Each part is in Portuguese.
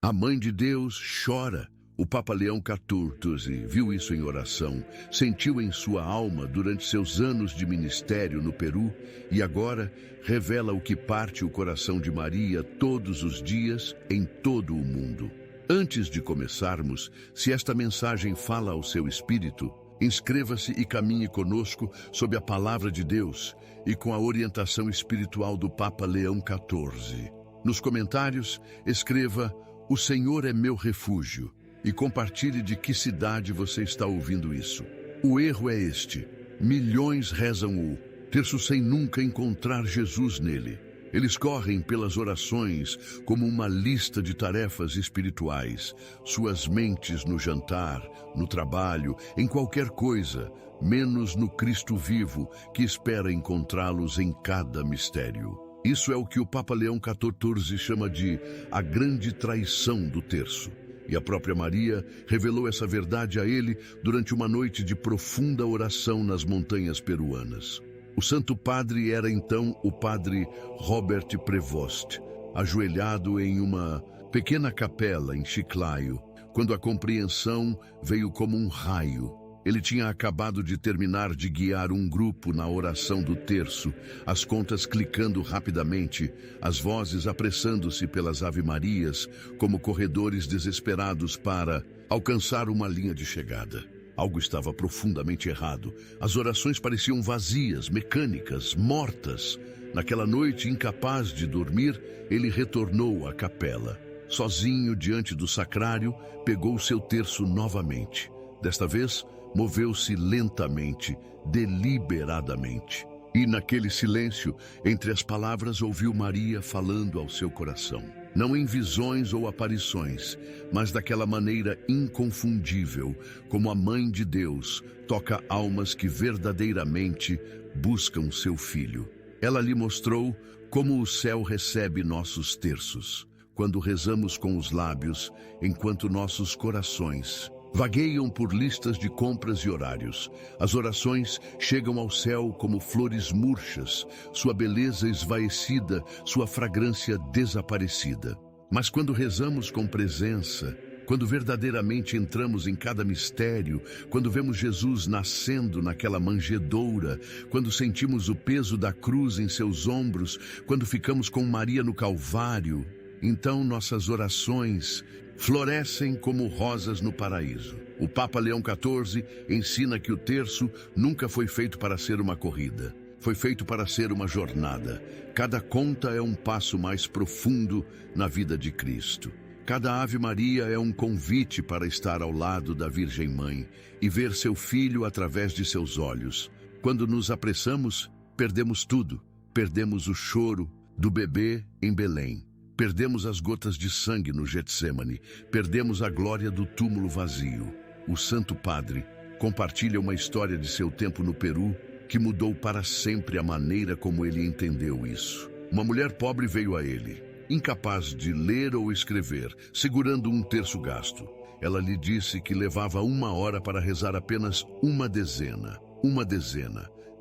A Mãe de Deus chora. O Papa Leão XIV viu isso em oração, sentiu em sua alma durante seus anos de ministério no Peru e agora revela o que parte o coração de Maria todos os dias em todo o mundo. Antes de começarmos, se esta mensagem fala ao seu espírito, inscreva-se e caminhe conosco sob a palavra de Deus e com a orientação espiritual do Papa Leão XIV. Nos comentários, escreva: "O Senhor é meu refúgio", e compartilhe de que cidade você está ouvindo isso. O erro é este: milhões rezam o terço sem nunca encontrar Jesus nele. Eles correm pelas orações como uma lista de tarefas espirituais, suas mentes no jantar, no trabalho, em qualquer coisa, menos no Cristo vivo, que espera encontrá-los em cada mistério. Isso é o que o Papa Leão XIV chama de a grande traição do terço. E a própria Maria revelou essa verdade a ele durante uma noite de profunda oração nas montanhas peruanas. O Santo Padre era então o Padre Robert Prevost, ajoelhado em uma pequena capela em Chiclayo, quando a compreensão veio como um raio. Ele tinha acabado de terminar de guiar um grupo na oração do terço, as contas clicando rapidamente, as vozes apressando-se pelas Ave-Marias, como corredores desesperados para alcançar uma linha de chegada. Algo estava profundamente errado. As orações pareciam vazias, mecânicas, mortas. Naquela noite, incapaz de dormir, ele retornou à capela. Sozinho diante do sacrário, pegou seu terço novamente. Desta vez, moveu-se lentamente, deliberadamente. E naquele silêncio, entre as palavras, ouviu Maria falando ao seu coração. Não em visões ou aparições, mas daquela maneira inconfundível, como a Mãe de Deus toca almas que verdadeiramente buscam seu Filho. Ela lhe mostrou como o céu recebe nossos terços, quando rezamos com os lábios, enquanto nossos corações vagueiam por listas de compras e horários. As orações chegam ao céu como flores murchas, sua beleza esvaecida, sua fragrância desaparecida. Mas quando rezamos com presença, quando verdadeiramente entramos em cada mistério, quando vemos Jesus nascendo naquela manjedoura, quando sentimos o peso da cruz em seus ombros, quando ficamos com Maria no Calvário, então nossas orações florescem como rosas no paraíso. O Papa Leão XIV ensina que o terço nunca foi feito para ser uma corrida. Foi feito para ser uma jornada. Cada conta é um passo mais profundo na vida de Cristo. Cada Ave Maria é um convite para estar ao lado da Virgem Mãe e ver seu Filho através de seus olhos. Quando nos apressamos, perdemos tudo. Perdemos o choro do bebê em Belém. Perdemos as gotas de sangue no Getsêmani, perdemos a glória do túmulo vazio. O Santo Padre compartilha uma história de seu tempo no Peru que mudou para sempre a maneira como ele entendeu isso. Uma mulher pobre veio a ele, incapaz de ler ou escrever, segurando um terço gasto. Ela lhe disse que levava 1 hora para rezar apenas uma dezena,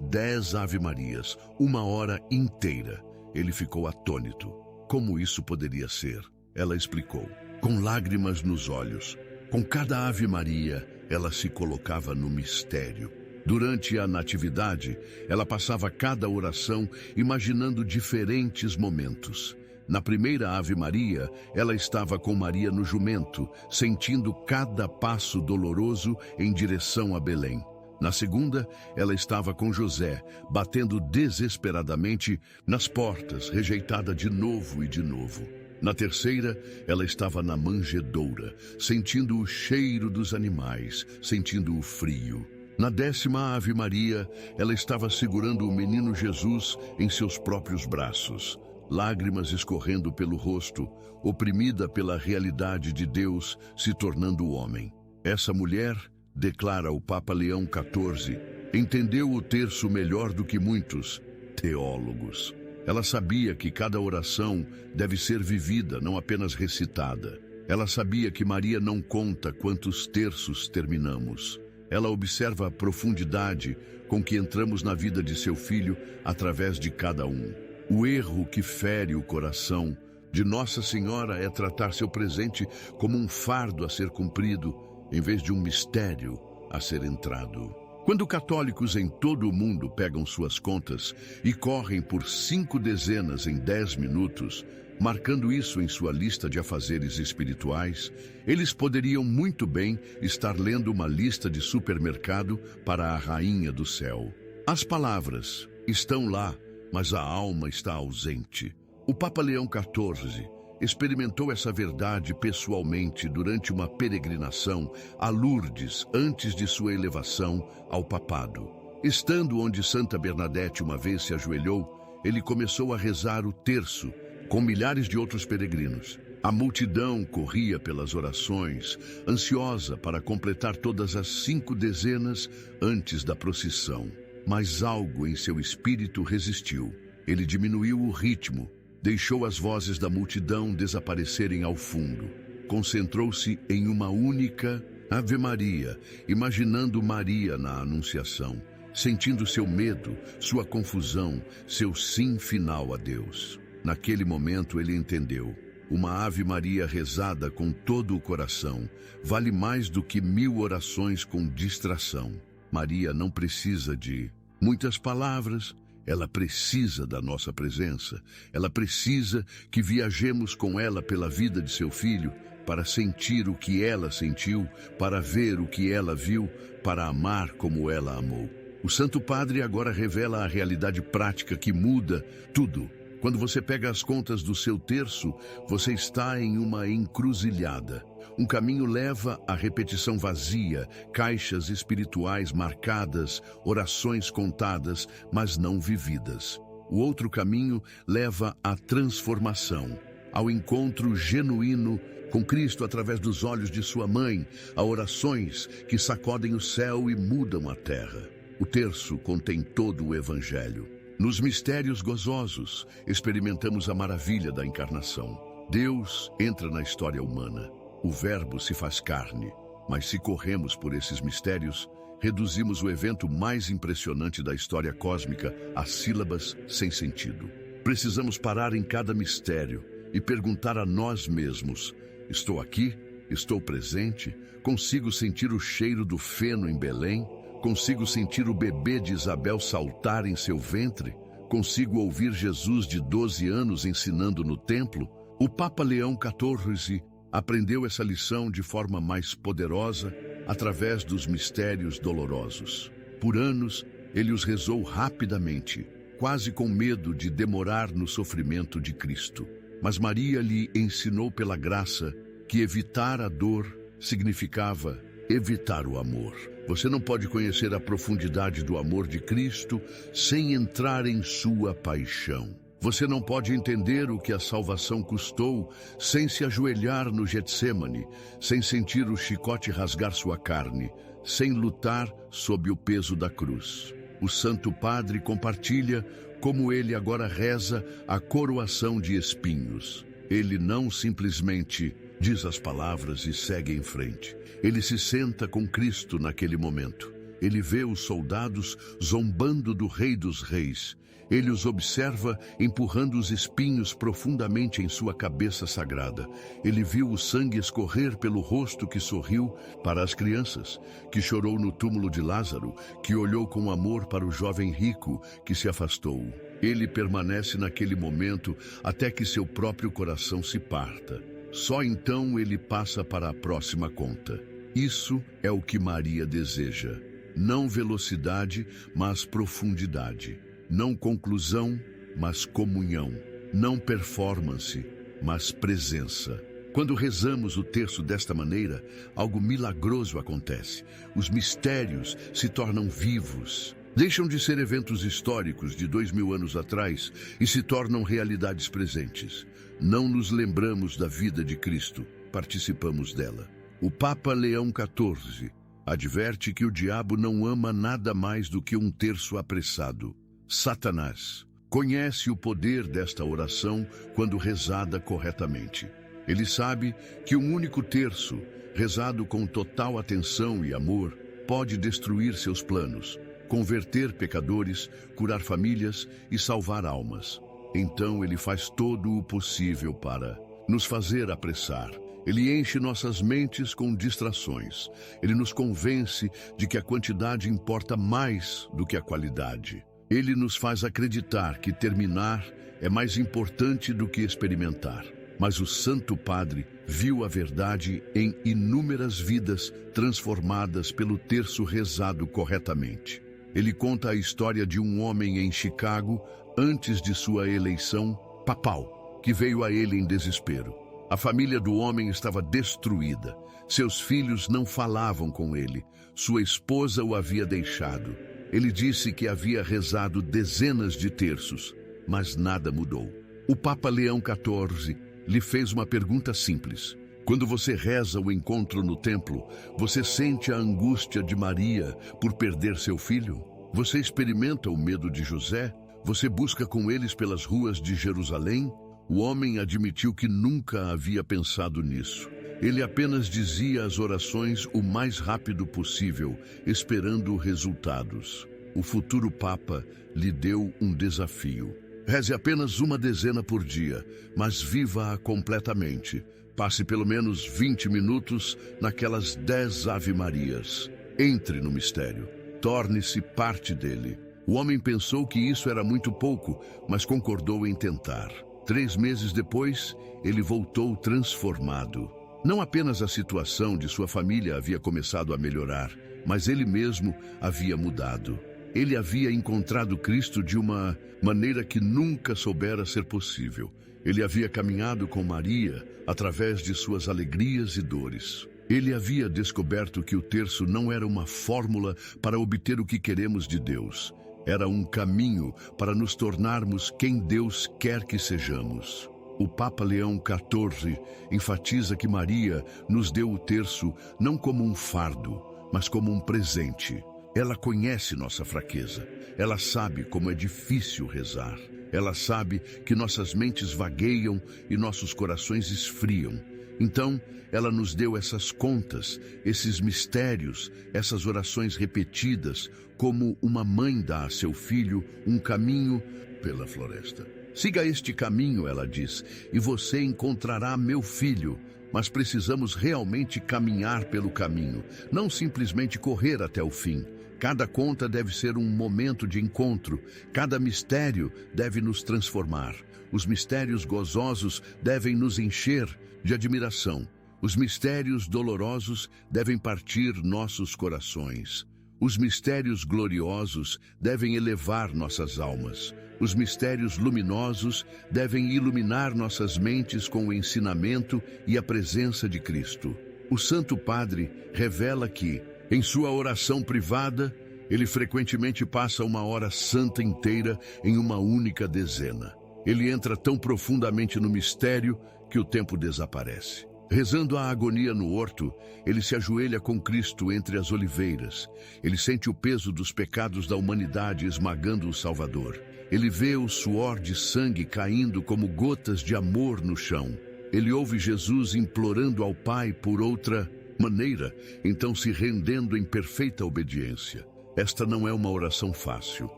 10 Ave-Marias, 1 hora inteira. Ele ficou atônito. Como isso poderia ser? Ela explicou. Com lágrimas nos olhos, com cada Ave Maria, ela se colocava no mistério. Durante a natividade, ela passava cada oração imaginando diferentes momentos. Na primeira Ave Maria, ela estava com Maria no jumento, sentindo cada passo doloroso em direção a Belém. Na segunda, ela estava com José, batendo desesperadamente nas portas, rejeitada de novo e de novo. Na terceira, ela estava na manjedoura, sentindo o cheiro dos animais, sentindo o frio. Na 10ª Ave Maria, ela estava segurando o menino Jesus em seus próprios braços, lágrimas escorrendo pelo rosto, oprimida pela realidade de Deus se tornando homem. Essa mulher, declara o Papa Leão XIV, entendeu o terço melhor do que muitos teólogos. Ela sabia que cada oração deve ser vivida, não apenas recitada. Ela sabia que Maria não conta quantos terços terminamos. Ela observa a profundidade com que entramos na vida de seu filho através de cada um. O erro que fere o coração de Nossa Senhora é tratar seu presente como um fardo a ser cumprido, em vez de um mistério a ser entrado. Quando católicos em todo o mundo pegam suas contas e correm por 5 dezenas em 10 minutos, marcando isso em sua lista de afazeres espirituais, eles poderiam muito bem estar lendo uma lista de supermercado para a Rainha do Céu. As palavras estão lá, mas a alma está ausente. O Papa Leão XIV experimentou essa verdade pessoalmente durante uma peregrinação a Lourdes antes de sua elevação ao papado. Estando onde Santa Bernadette uma vez se ajoelhou, ele começou a rezar o terço com milhares de outros peregrinos. A multidão corria pelas orações, ansiosa para completar todas as 5 dezenas antes da procissão. Mas algo em seu espírito resistiu. Ele diminuiu o ritmo, deixou as vozes da multidão desaparecerem ao fundo. Concentrou-se em uma única Ave Maria, imaginando Maria na Anunciação, sentindo seu medo, sua confusão, seu sim final a Deus. Naquele momento ele entendeu. Uma Ave Maria rezada com todo o coração vale mais do que 1000 orações com distração. Maria não precisa de muitas palavras, ela precisa da nossa presença. Ela precisa que viajemos com ela pela vida de seu filho, para sentir o que ela sentiu, para ver o que ela viu, para amar como ela amou. O Santo Padre agora revela a realidade prática que muda tudo. Quando você pega as contas do seu terço, você está em uma encruzilhada. Um caminho leva à repetição vazia, caixas espirituais marcadas, orações contadas, mas não vividas. O outro caminho leva à transformação, ao encontro genuíno com Cristo através dos olhos de sua mãe, a orações que sacodem o céu e mudam a terra. O terço contém todo o Evangelho. Nos mistérios gozosos, experimentamos a maravilha da encarnação. Deus entra na história humana. O Verbo se faz carne. Mas se corremos por esses mistérios, reduzimos o evento mais impressionante da história cósmica a sílabas sem sentido. Precisamos parar em cada mistério e perguntar a nós mesmos: estou aqui? Estou presente? Consigo sentir o cheiro do feno em Belém? Consigo sentir o bebê de Isabel saltar em seu ventre? Consigo ouvir Jesus de 12 anos ensinando no templo? O Papa Leão XIV aprendeu essa lição de forma mais poderosa através dos mistérios dolorosos. Por anos, ele os rezou rapidamente, quase com medo de demorar no sofrimento de Cristo. Mas Maria lhe ensinou pela graça que evitar a dor significava evitar o amor. Você não pode conhecer a profundidade do amor de Cristo sem entrar em sua paixão. Você não pode entender o que a salvação custou sem se ajoelhar no Getsêmani, sem sentir o chicote rasgar sua carne, sem lutar sob o peso da cruz. O Santo Padre compartilha como ele agora reza a coroação de espinhos. Ele não simplesmente diz as palavras e segue em frente. Ele se senta com Cristo naquele momento. Ele vê os soldados zombando do Rei dos Reis. Ele os observa empurrando os espinhos profundamente em sua cabeça sagrada. Ele viu o sangue escorrer pelo rosto que sorriu para as crianças, que chorou no túmulo de Lázaro, que olhou com amor para o jovem rico que se afastou. Ele permanece naquele momento até que seu próprio coração se parta. Só então ele passa para a próxima conta. Isso é o que Maria deseja. Não velocidade, mas profundidade. Não conclusão, mas comunhão. Não performance, mas presença. Quando rezamos o terço desta maneira, algo milagroso acontece. Os mistérios se tornam vivos. Deixam de ser eventos históricos de 2000 anos atrás e se tornam realidades presentes. Não nos lembramos da vida de Cristo, participamos dela. O Papa Leão XIV adverte que o diabo não ama nada mais do que um terço apressado. Satanás conhece o poder desta oração quando rezada corretamente. Ele sabe que um único terço, rezado com total atenção e amor, pode destruir seus planos, converter pecadores, curar famílias e salvar almas. Então ele faz todo o possível para nos fazer apressar. Ele enche nossas mentes com distrações. Ele nos convence de que a quantidade importa mais do que a qualidade. Ele nos faz acreditar que terminar é mais importante do que experimentar. Mas o Santo Padre viu a verdade em inúmeras vidas transformadas pelo terço rezado corretamente. Ele conta a história de um homem em Chicago, antes de sua eleição papal, que veio a ele em desespero. A família do homem estava destruída. Seus filhos não falavam com ele. Sua esposa o havia deixado. Ele disse que havia rezado dezenas de terços, mas nada mudou. O Papa Leão XIV lhe fez uma pergunta simples. Quando você reza o encontro no templo, você sente a angústia de Maria por perder seu filho? Você experimenta o medo de José? Você busca com eles pelas ruas de Jerusalém? O homem admitiu que nunca havia pensado nisso. Ele apenas dizia as orações o mais rápido possível, esperando resultados. O futuro Papa lhe deu um desafio. Reze apenas uma dezena por dia, mas viva-a completamente. Passe pelo menos 20 minutos naquelas 10 Ave-Marias. Entre no mistério. Torne-se parte dele. O homem pensou que isso era muito pouco, mas concordou em tentar. 3 meses depois, ele voltou transformado. Não apenas a situação de sua família havia começado a melhorar, mas ele mesmo havia mudado. Ele havia encontrado Cristo de uma maneira que nunca soubera ser possível. Ele havia caminhado com Maria através de suas alegrias e dores. Ele havia descoberto que o terço não era uma fórmula para obter o que queremos de Deus. Era um caminho para nos tornarmos quem Deus quer que sejamos. O Papa Leão XIV enfatiza que Maria nos deu o terço não como um fardo, mas como um presente. Ela conhece nossa fraqueza. Ela sabe como é difícil rezar. Ela sabe que nossas mentes vagueiam e nossos corações esfriam. Então, ela nos deu essas contas, esses mistérios, essas orações repetidas, como uma mãe dá a seu filho um caminho pela floresta. Siga este caminho, ela diz, e você encontrará meu filho. Mas precisamos realmente caminhar pelo caminho, não simplesmente correr até o fim. Cada conta deve ser um momento de encontro. Cada mistério deve nos transformar. Os mistérios gozosos devem nos encher de admiração. Os mistérios dolorosos devem partir nossos corações. Os mistérios gloriosos devem elevar nossas almas. Os mistérios luminosos devem iluminar nossas mentes com o ensinamento e a presença de Cristo. O Santo Padre revela que, em sua oração privada, ele frequentemente passa uma hora santa inteira em uma única dezena. Ele entra tão profundamente no mistério que o tempo desaparece. Rezando a agonia no horto, ele se ajoelha com Cristo entre as oliveiras. Ele sente o peso dos pecados da humanidade esmagando o Salvador. Ele vê o suor de sangue caindo como gotas de amor no chão. Ele ouve Jesus implorando ao Pai por outra maneira, então se rendendo em perfeita obediência. Esta não é uma oração fácil,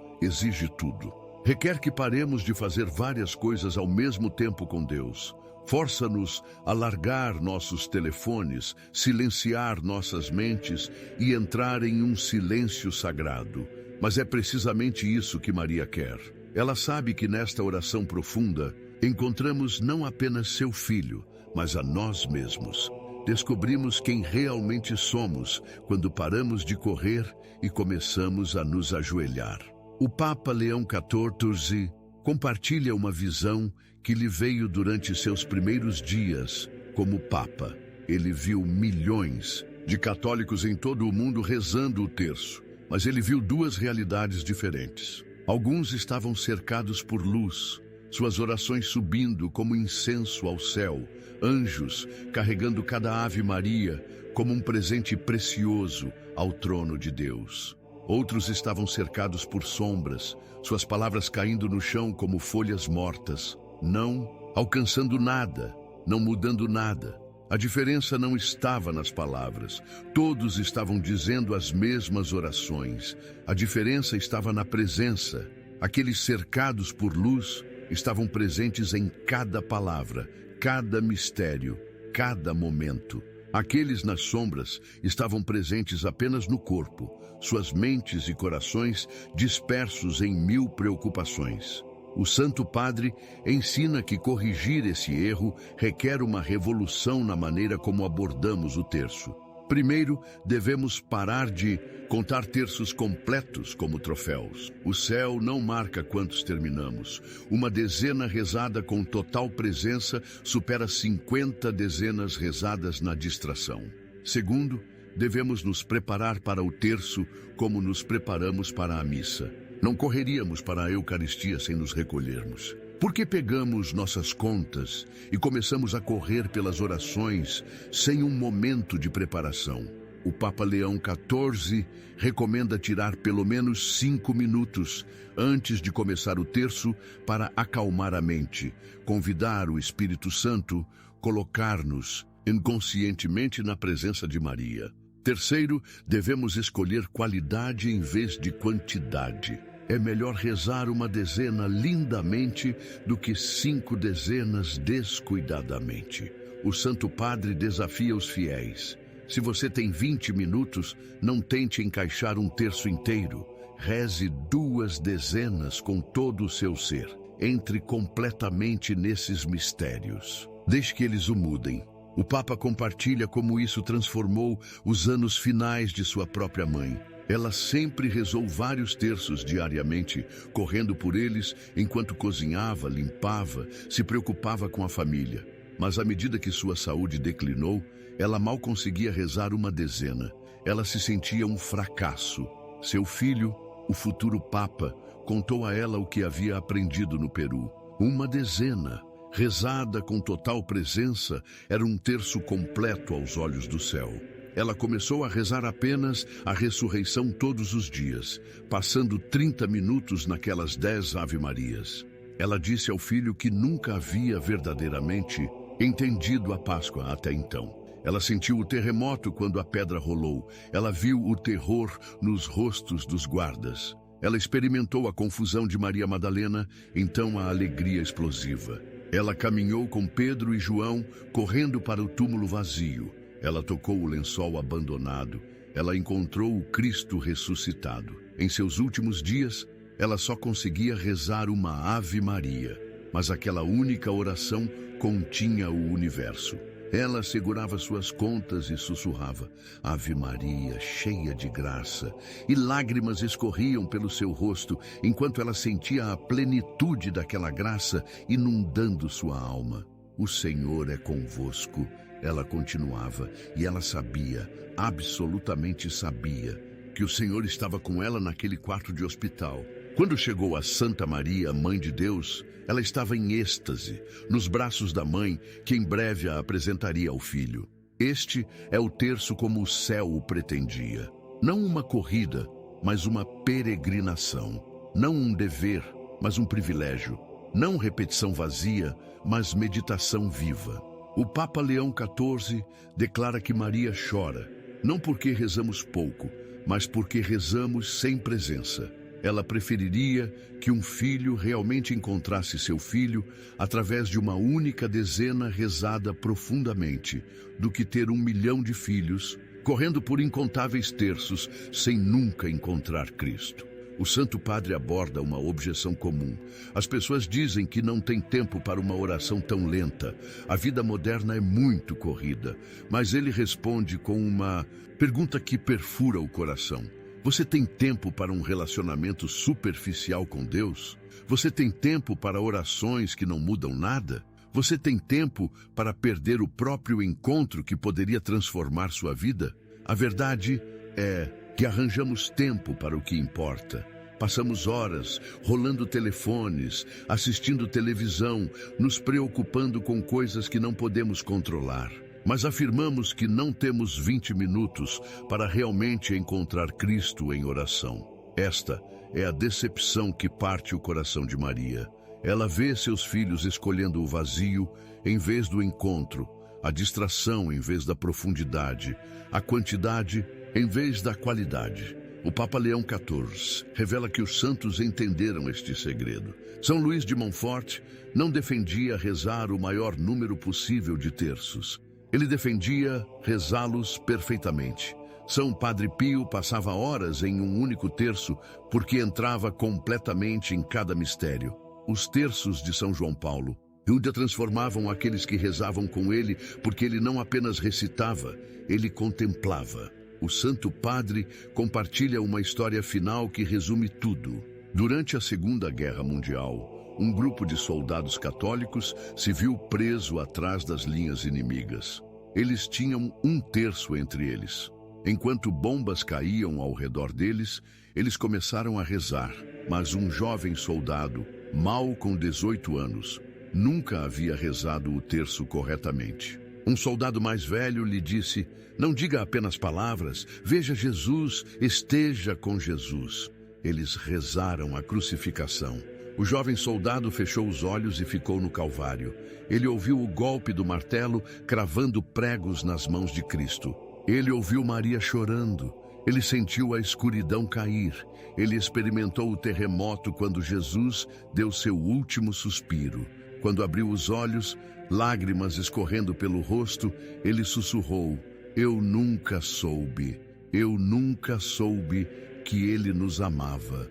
exige tudo. Requer que paremos de fazer várias coisas ao mesmo tempo com Deus. Força-nos a largar nossos telefones, silenciar nossas mentes e entrar em um silêncio sagrado. Mas é precisamente isso que Maria quer. Ela sabe que nesta oração profunda encontramos não apenas seu filho, mas a nós mesmos. Descobrimos quem realmente somos quando paramos de correr e começamos a nos ajoelhar. O Papa Leão XIV compartilha uma visão que lhe veio durante seus primeiros dias como Papa. Ele viu milhões de católicos em todo o mundo rezando o terço, mas ele viu duas realidades diferentes. Alguns estavam cercados por luz, suas orações subindo como incenso ao céu, anjos carregando cada Ave Maria como um presente precioso ao trono de Deus. Outros estavam cercados por sombras, suas palavras caindo no chão como folhas mortas, não alcançando nada, não mudando nada. A diferença não estava nas palavras. Todos estavam dizendo as mesmas orações. A diferença estava na presença. Aqueles cercados por luz estavam presentes em cada palavra, cada mistério, cada momento. Aqueles nas sombras estavam presentes apenas no corpo, suas mentes e corações dispersos em 1000 preocupações. O Santo Padre ensina que corrigir esse erro requer uma revolução na maneira como abordamos o terço. Primeiro, devemos parar de contar terços completos como troféus. O céu não marca quantos terminamos. Uma dezena rezada com total presença supera 50 dezenas rezadas na distração. Segundo, devemos nos preparar para o terço como nos preparamos para a missa. Não correríamos para a Eucaristia sem nos recolhermos. Por que pegamos nossas contas e começamos a correr pelas orações sem um momento de preparação? O Papa Leão XIV recomenda tirar pelo menos 5 minutos antes de começar o terço para acalmar a mente, convidar o Espírito Santo, colocar-nos inconscientemente na presença de Maria. Terceiro, devemos escolher qualidade em vez de quantidade. É melhor rezar uma dezena lindamente do que 5 dezenas descuidadamente. O Santo Padre desafia os fiéis. Se você tem 20 minutos, não tente encaixar um terço inteiro. Reze 2 dezenas com todo o seu ser. Entre completamente nesses mistérios. Deixe que eles o mudem. O Papa compartilha como isso transformou os anos finais de sua própria mãe. Ela sempre rezou vários terços diariamente, correndo por eles enquanto cozinhava, limpava, se preocupava com a família. Mas à medida que sua saúde declinou, ela mal conseguia rezar uma dezena. Ela se sentia um fracasso. Seu filho, o futuro Papa, contou a ela o que havia aprendido no Peru. Uma dezena, rezada com total presença, era um terço completo aos olhos do céu. Ela começou a rezar apenas a ressurreição todos os dias, passando 30 minutos naquelas 10 Ave-Marias. Ela disse ao filho que nunca havia verdadeiramente entendido a Páscoa até então. Ela sentiu o terremoto quando a pedra rolou. Ela viu o terror nos rostos dos guardas. Ela experimentou a confusão de Maria Madalena, então a alegria explosiva. Ela caminhou com Pedro e João, correndo para o túmulo vazio. Ela tocou o lençol abandonado. Ela encontrou o Cristo ressuscitado. Em seus últimos dias, ela só conseguia rezar uma Ave Maria, mas aquela única oração continha o universo. Ela segurava suas contas e sussurrava, Ave Maria, cheia de graça, e lágrimas escorriam pelo seu rosto, enquanto ela sentia a plenitude daquela graça inundando sua alma. O Senhor é convosco. Ela continuava, e ela sabia, absolutamente sabia, que o Senhor estava com ela naquele quarto de hospital. Quando chegou a Santa Maria, Mãe de Deus, ela estava em êxtase, nos braços da mãe, que em breve a apresentaria ao filho. Este é o terço como o céu o pretendia. Não uma corrida, mas uma peregrinação. Não um dever, mas um privilégio. Não repetição vazia, mas meditação viva. O Papa Leão XIV declara que Maria chora, não porque rezamos pouco, mas porque rezamos sem presença. Ela preferiria que um filho realmente encontrasse seu filho através de uma única dezena rezada profundamente, do que ter 1 milhão de filhos, correndo por incontáveis terços, sem nunca encontrar Cristo. O Santo Padre aborda uma objeção comum. As pessoas dizem que não tem tempo para uma oração tão lenta. A vida moderna é muito corrida. Mas ele responde com uma pergunta que perfura o coração. Você tem tempo para um relacionamento superficial com Deus? Você tem tempo para orações que não mudam nada? Você tem tempo para perder o próprio encontro que poderia transformar sua vida? A verdade é que arranjamos tempo para o que importa. Passamos horas rolando telefones, assistindo televisão, nos preocupando com coisas que não podemos controlar. Mas afirmamos que não temos 20 minutos para realmente encontrar Cristo em oração. Esta é a decepção que parte o coração de Maria. Ela vê seus filhos escolhendo o vazio em vez do encontro, a distração em vez da profundidade, a quantidade em vez da qualidade. O Papa Leão XIV revela que os santos entenderam este segredo. São Luís de Montfort não defendia rezar o maior número possível de terços. Ele defendia rezá-los perfeitamente. São Padre Pio passava horas em um único terço porque entrava completamente em cada mistério. Os terços de São João Paulo transformavam aqueles que rezavam com ele, porque ele não apenas recitava, ele contemplava. O Santo Padre compartilha uma história final que resume tudo. Durante a Segunda Guerra Mundial, um grupo de soldados católicos se viu preso atrás das linhas inimigas. Eles tinham um terço entre eles. Enquanto bombas caíam ao redor deles, eles começaram a rezar. Mas um jovem soldado, mal com 18 anos, nunca havia rezado o terço corretamente. Um soldado mais velho lhe disse: "Não diga apenas palavras, veja Jesus, esteja com Jesus." Eles rezaram a crucificação. O jovem soldado fechou os olhos e ficou no Calvário. Ele ouviu o golpe do martelo cravando pregos nas mãos de Cristo. Ele ouviu Maria chorando. Ele sentiu a escuridão cair. Ele experimentou o terremoto quando Jesus deu seu último suspiro. Quando abriu os olhos, lágrimas escorrendo pelo rosto, ele sussurrou: eu nunca soube que ele nos amava.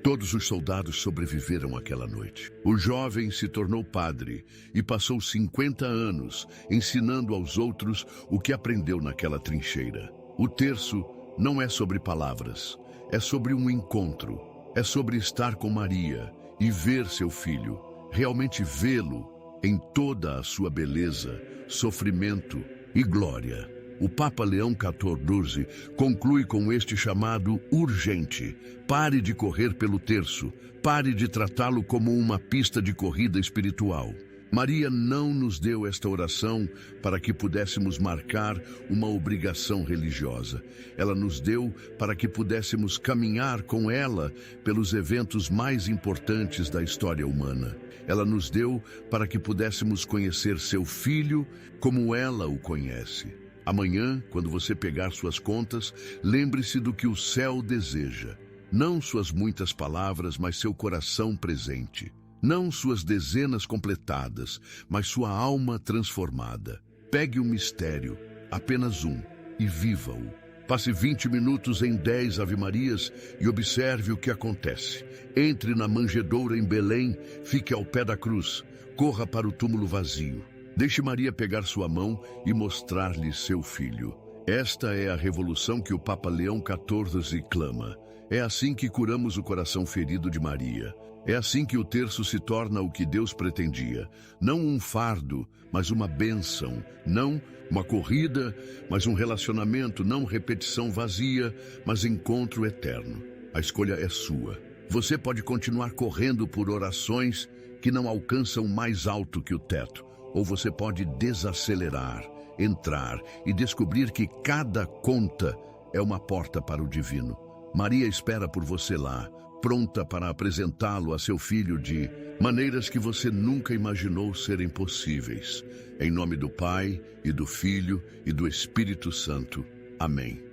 Todos os soldados sobreviveram àquela noite. O jovem se tornou padre e passou 50 anos ensinando aos outros o que aprendeu naquela trincheira. O terço não é sobre palavras, é sobre um encontro, é sobre estar com Maria e ver seu filho, realmente vê-lo em toda a sua beleza, sofrimento e glória. O Papa Leão XIV conclui com este chamado urgente: pare de correr pelo terço, pare de tratá-lo como uma pista de corrida espiritual. Maria não nos deu esta oração para que pudéssemos marcar uma obrigação religiosa. Ela nos deu para que pudéssemos caminhar com ela pelos eventos mais importantes da história humana. Ela nos deu para que pudéssemos conhecer seu Filho como ela o conhece. Amanhã, quando você pegar suas contas, lembre-se do que o céu deseja. Não suas muitas palavras, mas seu coração presente. Não suas dezenas completadas, mas sua alma transformada. Pegue um mistério, apenas um, e viva-o. Passe 20 minutos em 10 Ave-Marias e observe o que acontece. Entre na manjedoura em Belém, fique ao pé da cruz, corra para o túmulo vazio. Deixe Maria pegar sua mão e mostrar-lhe seu filho. Esta é a revolução que o Papa Leão XIV clama. É assim que curamos o coração ferido de Maria. É assim que o terço se torna o que Deus pretendia. Não um fardo, mas uma bênção. Não uma corrida, mas um relacionamento. Não repetição vazia, mas encontro eterno. A escolha é sua. Você pode continuar correndo por orações que não alcançam mais alto que o teto. Ou você pode desacelerar, entrar e descobrir que cada conta é uma porta para o divino. Maria espera por você lá, pronta para apresentá-lo a seu filho de maneiras que você nunca imaginou serem possíveis. Em nome do Pai, e do Filho, e do Espírito Santo. Amém.